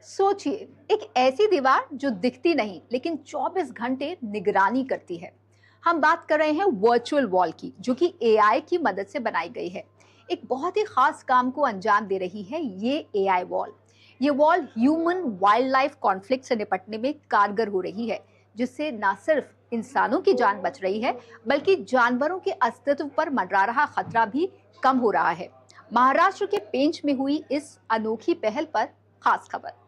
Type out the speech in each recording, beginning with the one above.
सोचिए, एक ऐसी दीवार जो दिखती नहीं लेकिन 24 घंटे निगरानी करती है। हम बात कर रहे हैं वर्चुअल वॉल की, जो कि एआई की मदद से बनाई गई है। एक बहुत ही खास काम को अंजाम दे रही है ये एआई वॉल। ये wall human wild life conflict से निपटने में कारगर हो रही है, जिससे न सिर्फ इंसानों की जान बच रही है, बल्कि जानवरों के अस्तित्व पर मंडरा रहा खतरा भी कम हो रहा है। महाराष्ट्र के पेंच में हुई इस अनोखी पहल पर खास खबर।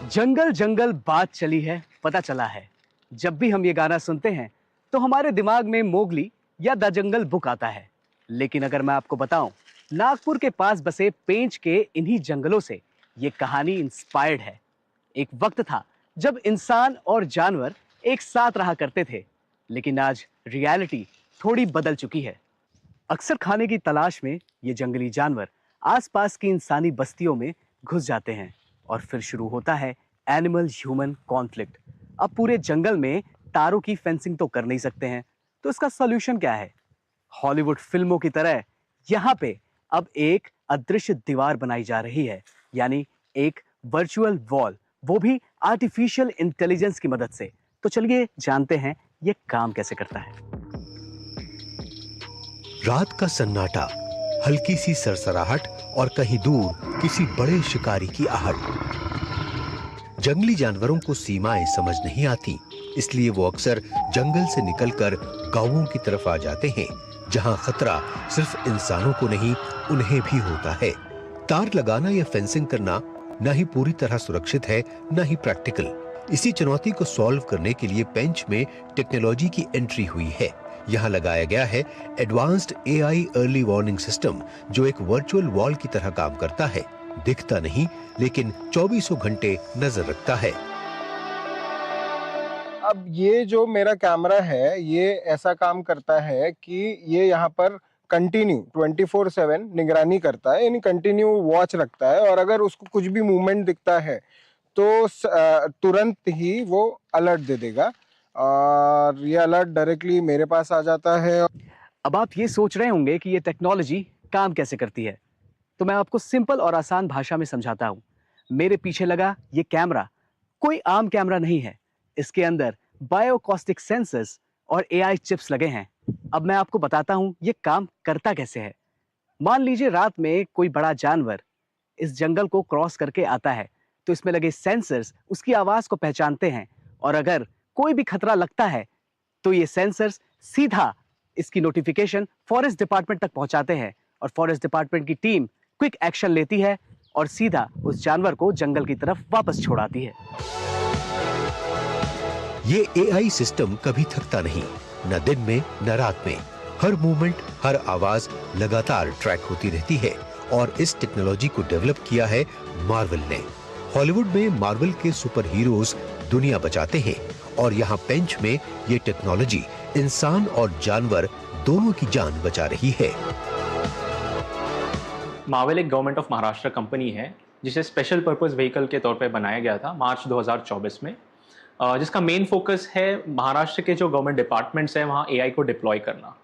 जंगल जंगल बात चली है, पता चला है। जब भी हम ये गाना सुनते हैं तो हमारे दिमाग में मोगली या द जंगल बुक आता है। लेकिन अगर मैं आपको बताऊं, नागपुर के पास बसे पेंच के इन्हीं जंगलों से ये कहानी इंस्पायर्ड है। एक वक्त था जब इंसान और जानवर एक साथ रहा करते थे, लेकिन आज रियलिटी थोड़ी बदल चुकी है। अक्सर खाने की तलाश में ये जंगली जानवर आसपास की इंसानी बस्तियों में घुस जाते हैं और फिर शुरू होता है एनिमल ह्यूमन कॉन्फ्लिक्ट। अब पूरे जंगल में तारों की फेंसिंग तो कर नहीं सकते हैं, तो इसका सॉल्यूशन क्या है? हॉलीवुड फिल्मों की तरह यहाँ पे अब एक अदृश्य दीवार बनाई जा रही है, यानी एक वर्चुअल वॉल, वो भी आर्टिफिशियल इंटेलिजेंस की मदद से। तो चलिए जानते हैं ये काम कैसे करता है। रात का सन्नाटा, हल्की सी सरसराहट और कहीं दूर किसी बड़े शिकारी की आहट। जंगली जानवरों को सीमाएं समझ नहीं आती, इसलिए वो अक्सर जंगल से निकलकर गांवों की तरफ आ जाते हैं, जहां खतरा सिर्फ इंसानों को नहीं, उन्हें भी होता है। तार लगाना या फेंसिंग करना न ही पूरी तरह सुरक्षित है, न ही प्रैक्टिकल। इसी चुनौती को सॉल्व करने के लिए पेंच में टेक्नोलॉजी की एंट्री हुई है। यहाँ लगाया गया है advanced AI early warning system, जो एक वर्चुअल वॉल की तरह काम करता है। दिखता नहीं, लेकिन 24 घंटे नजर रखता है। अब ये जो मेरा कैमरा है, ये ऐसा काम करता है कि ये यहाँ पर कंटिन्यू 24/7 निगरानी करता है, यानी कंटिन्यू वॉच रखता है। और अगर उसको कुछ भी मूवमेंट दिखता है तो तुरंत ही वो अलर्ट दे देगा, और ये अलर्ट डायरेक्टली मेरे पास आ जाता है। अब आप ये सोच रहे होंगे कि ये टेक्नोलॉजी काम कैसे करती है, तो मैं आपको सिंपल और आसान भाषा में समझाता हूं। मेरे पीछे लगा ये कैमरा कोई आम कैमरा नहीं है। इसके अंदर बायोकॉस्टिक सेंसर्स और एआई चिप्स लगे हैं। अब मैं आपको बताता हूं ये काम करता कैसे है। मान लीजिए रात में कोई बड़ा जानवर इस जंगल को क्रॉस करके आता है, तो इसमें लगे सेंसर्स उसकी आवाज को पहचानते हैं, और अगर कोई भी खतरा लगता है तो ये सेंसर्स सीधा इसकी नोटिफिकेशन फॉरेस्ट डिपार्टमेंट तक पहुंचाते हैं, और फॉरेस्ट डिपार्टमेंट की टीम क्विक एक्शन लेती है और सीधा उस जानवर को जंगल की तरफ वापस छोड़ाती है। ये एआई सिस्टम कभी थकता नहीं, न दिन में न रात में। हर मूवमेंट, हर आवाज लगातार ट्रैक होती रहती है। और इस टेक्नोलॉजी को डेवलप किया है मार्वल ने। हॉलीवुड में मार्वल के सुपर हीरोज दुनिया बचाते हैं, और यहाँ पेंच में ये टेक्नोलॉजी इंसान और जानवर दोनों की जान बचा रही है। मार्वल एक गवर्नमेंट ऑफ महाराष्ट्र कंपनी है, जिसे स्पेशल पर्पस व्हीकल के तौर पे बनाया गया था मार्च 2024 में, जिसका मेन फोकस है महाराष्ट्र के जो गवर्नमेंट डिपार्टमेंट्स हैं वहाँ एआई को डिप्लॉय करना।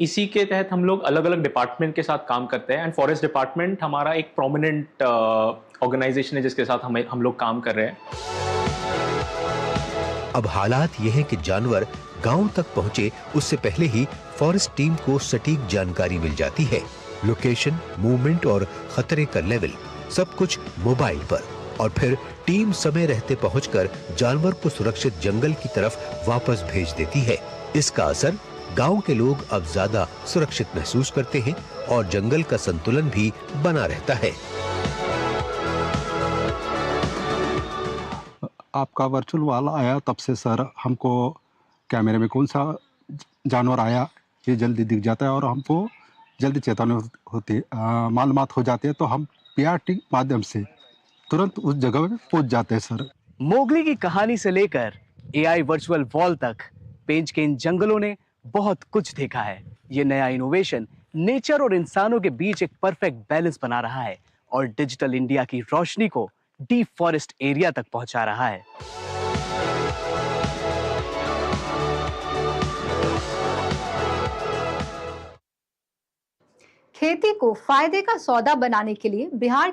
इसी के तहत हम लोग अलग अलग डिपार्टमेंट के साथ काम करते हैं, एंड फॉरेस्ट डिपार्टमेंट हमारा एक प्रोमिनेंट ऑर्गेनाइजेशन है जिसके साथ हम लोग काम कर रहे हैं। अब हालात ये हैं कि जानवर गांव तक पहुंचे उससे पहले ही फॉरेस्ट टीम को सटीक जानकारी मिल जाती है। लोकेशन, मूवमेंट और खतरे का लेवल, सब कुछ मोबाइल पर। और फिर टीम समय रहते पहुंचकर जानवर को सुरक्षित जंगल की तरफ वापस भेज देती है। इसका असर गांव के लोग अब ज्यादा सुरक्षित महसूस करते हैं, और जंगल का संतुलन भी बना रहता है। आपका वर्चुअल वॉल आया तब से सर हमको कैमरे में कौन सा जानवर आया ये जल्दी दिख जाता है, और हमको जल्दी चेतावनी होती है, मालूमात हो जाती है, तो हम पीआरटी माध्यम से तुरंत उस जगह में पहुंच जाते हैं सर। मोगली की कहानी से लेकर एआई वर्चुअल वॉल तक पेंच के इन जंगलों ने बहुत कुछ देखा है। ये नया इनोवेशन नेचर और इंसानों के बीच एक परफेक्ट बैलेंस बना रहा है, और डिजिटल इंडिया की रोशनी को डीप फॉरेस्ट एरिया तक पहुंचा रहा है। खेती को फायदे का सौदा बनाने के लिए बिहार के